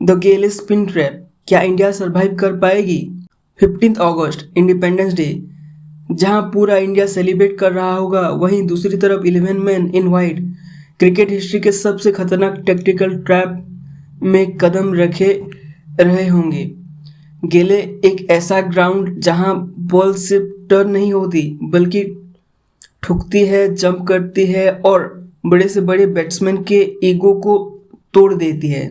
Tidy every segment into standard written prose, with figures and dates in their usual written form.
The Gayle spin trap, क्या India survive कर पाएगी? 15 अगस्त इंडिपेंडेंस डे, जहां पूरा इंडिया सेलिब्रेट कर रहा होगा, वहीं दूसरी तरफ 11 man in white cricket history के सबसे खतरनाक टैक्टिकल ट्रैप में कदम रखे रहे होंगे। गेले एक ऐसा ग्राउंड जहां बॉल सिर्फ टर्न नहीं होती बल्कि ठुकती है, जंप करती है और बड़े से बड़े बैट्समैन के ईगो को तोड़ देती है।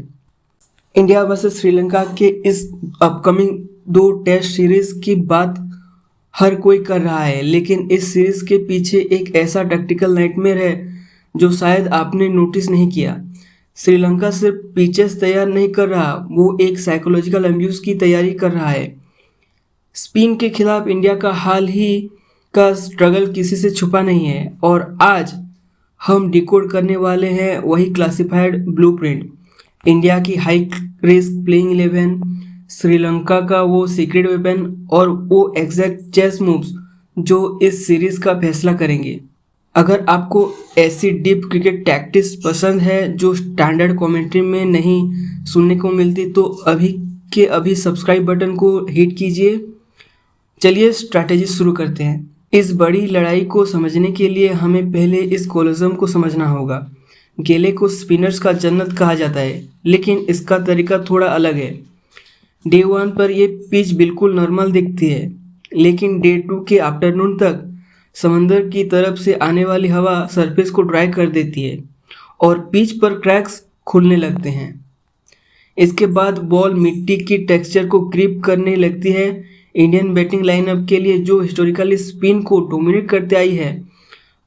इंडिया वर्सेस श्रीलंका के इस अपकमिंग 2 टेस्ट सीरीज की बात हर कोई कर रहा है, लेकिन इस सीरीज के पीछे एक ऐसा टैक्टिकल नाइटमेयर है जो शायद आपने नोटिस नहीं किया। श्रीलंका सिर्फ पिचेस तैयार नहीं कर रहा, वो एक साइकोलॉजिकल अब्यूज की तैयारी कर रहा है। स्पिन के खिलाफ इंडिया का हाल ही का स्ट्रगल किसी से छुपा नहीं है और आज हम डिकोड करने वाले हैं वही क्लासिफाइड ब्लूप्रिंट, इंडिया की हाई रिस्क प्लेइंग 11, श्रीलंका का वो सीक्रेट वेपन और वो एग्जैक्ट चेस मूव्स जो इस सीरीज का फैसला करेंगे। अगर आपको ऐसी डीप क्रिकेट टैक्टिक्स पसंद है जो स्टैंडर्ड कमेंट्री में नहीं सुनने को मिलती, तो अभी के अभी सब्सक्राइब बटन को हिट कीजिए। चलिए स्ट्रैटेजी शुरू करते हैं। इस बड़ी लड़ाई को समझने के लिए हमें पहले इस कोलिजन को समझना होगा। गेले को स्पिनर्स का जन्नत कहा जाता है, लेकिन इसका तरीका थोड़ा अलग है। डे 1 पर यह पिच बिल्कुल नॉर्मल दिखती है, लेकिन डे 2 के आफ्टरनून तक समंदर की तरफ से आने वाली हवा सरफेस को ड्राई कर देती है और पिच पर क्रैक्स खुलने लगते हैं। इसके बाद बॉल मिट्टी की टेक्सचर को क्रीप करने लगती है। इंडियन बैटिंग लाइनअप के लिए जो हिस्टोरिकली स्पिन को डोमिनेट करते आई है,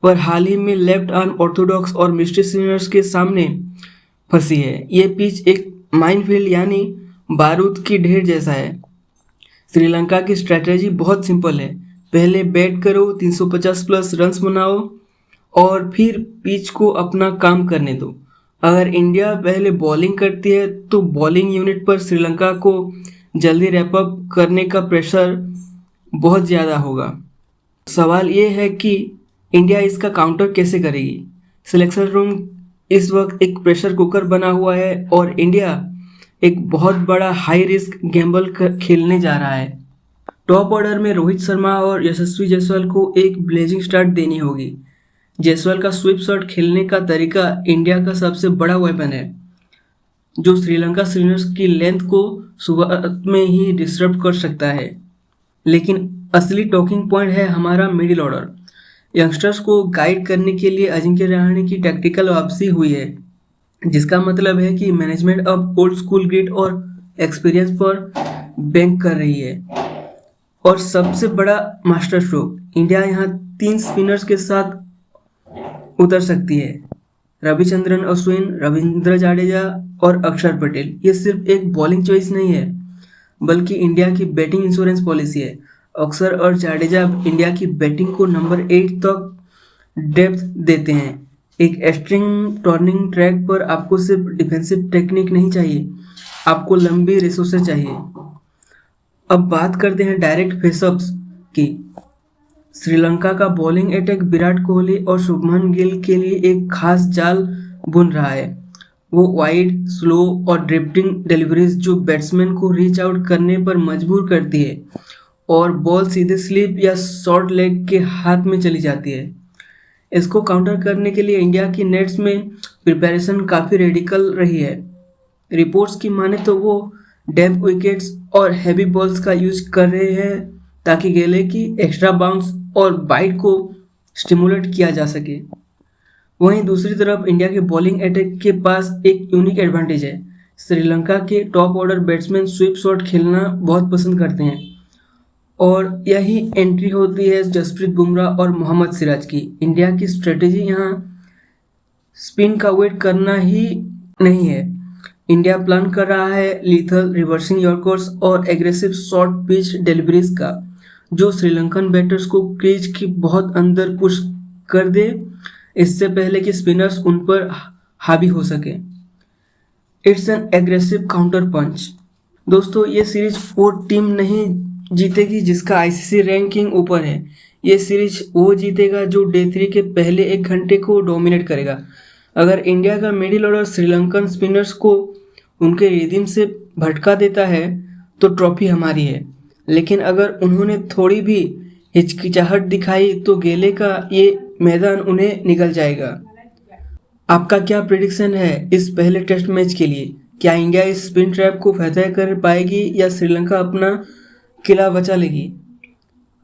पर हाल ही में लेफ्ट अनऑर्थोडॉक्स और मिस्ट्री स्पिनर्स के सामने फंसी है। ये पिच एक माइनफील्ड यानी बारूद की ढेर जैसा है। श्रीलंका की स्ट्रैटेजी बहुत सिंपल है। पहले बैट करो, 350 प्लस रन्स बनाओ और फिर पिच को अपना काम करने दो। अगर इंडिया पहले बॉलिंग करती है तो बॉलिंग यूनिट पर श्रीलंका को जल्दी रैप अप करने का प्रेशर बहुत ज़्यादा होगा। सवाल ये है कि इंडिया इसका काउंटर कैसे करेगी। सिलेक्शन रूम इस वक्त एक प्रेशर कुकर बना हुआ है और इंडिया एक बहुत बड़ा हाई रिस्क गैम्बल खेलने जा रहा है। टॉप ऑर्डर में रोहित शर्मा और यशस्वी जायसवाल को एक ब्लेजिंग स्टार्ट देनी होगी। जायसवाल का स्वीप शॉट खेलने का तरीका इंडिया का सबसे बड़ा वेपन है, जो श्रीलंका स्पिनर्स की लेंथ को शुरुआत में ही डिस्टर्ब कर सकता है। लेकिन असली टॉकिंग पॉइंट है हमारा मिडिल ऑर्डर। यंगस्टर्स को गाइड करने के लिए अजिंक्य रहाणे की टैक्टिकल वापसी हुई है, जिसका मतलब है कि मैनेजमेंट अब ओल्ड स्कूल ग्रिड और एक्सपीरियंस पर बैंक कर रही है। और सबसे बड़ा मास्टर स्ट्रोक, इंडिया यहाँ 3 स्पिनर्स के साथ उतर सकती है, रविचंद्रन अश्विन, रविंद्र जाडेजा और अक्षर पटेल। ये सिर्फ एक बॉलिंग चॉइस नहीं है, बल्कि इंडिया की बैटिंग इंश्योरेंस पॉलिसी है। अक्षर और जाडेजा इंडिया की बैटिंग को नंबर 8 तक डेप्थ देते हैं। एक एक्सट्रीम टर्निंग ट्रैक पर आपको सिर्फ डिफेंसिव टेक्निक नहीं चाहिए, आपको लंबी रिसोर्सेज चाहिए। अब बात करते हैं डायरेक्ट फेसअप्स की। श्रीलंका का बॉलिंग अटैक विराट कोहली और शुभमन गिल के लिए एक खास जाल बुन रहा है। वो वाइड, स्लो और ड्रिफ्टिंग डिलीवरीज जो बैट्समैन को रीच आउट करने पर मजबूर करती है और बॉल सीधे स्लिप या शॉर्ट लेग के हाथ में चली जाती है। इसको काउंटर करने के लिए इंडिया की नेट्स में प्रिपरेशन काफ़ी रेडिकल रही है। रिपोर्ट्स की माने तो वो डैम्प विकेट्स और हैवी बॉल्स का यूज कर रहे हैं ताकि गेले की एक्स्ट्रा बाउंस और बाइट को स्टिमुलेट किया जा सके। वहीं दूसरी तरफ इंडिया के बॉलिंग अटैक के पास एक यूनिक एडवांटेज है। श्रीलंका के top order batsman sweep shot खेलना बहुत पसंद करते हैं और यही एंट्री होती है जसप्रीत बुमराह और मोहम्मद सिराज की। इंडिया की स्ट्रेटेजी यहाँ स्पिन का वेट करना ही नहीं है। इंडिया प्लान कर रहा है लीथल रिवर्सिंग यॉर्कर्स और एग्रेसिव शॉर्ट पिच डिलीवरीज का, जो श्रीलंकन बैटर्स को क्रीज की बहुत अंदर पुश कर दे, इससे पहले कि स्पिनर्स उन पर हावी हो सके। इट्स एन एग्रेसिव काउंटर पंच। दोस्तों, ये सीरीज वो टीम नहीं जीतेगी जिसका आईसीसी रैंकिंग ऊपर है। ये सीरीज वो जीतेगा जो डे 3 के पहले 1 घंटे को डोमिनेट करेगा। अगर इंडिया का मिडिल ऑर्डर श्रीलंकन स्पिनर्स को उनके रिदम से भटका देता है तो ट्रॉफी हमारी है। लेकिन अगर उन्होंने थोड़ी भी हिचकिचाहट दिखाई तो गेले का ये मैदान उन्हें निगल जाएगा। आपका क्या प्रेडिक्शन है इस पहले टेस्ट मैच के लिए? क्या इंडिया इस स्पिन ट्रैप को फतह कर पाएगी या श्रीलंका अपना किला बचा लेगी?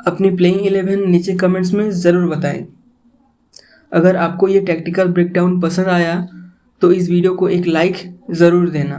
अपनी प्लेइंग 11 नीचे कमेंट्स में ज़रूर बताएं। अगर आपको ये टैक्टिकल ब्रेकडाउन पसंद आया तो इस वीडियो को एक लाइक ज़रूर देना।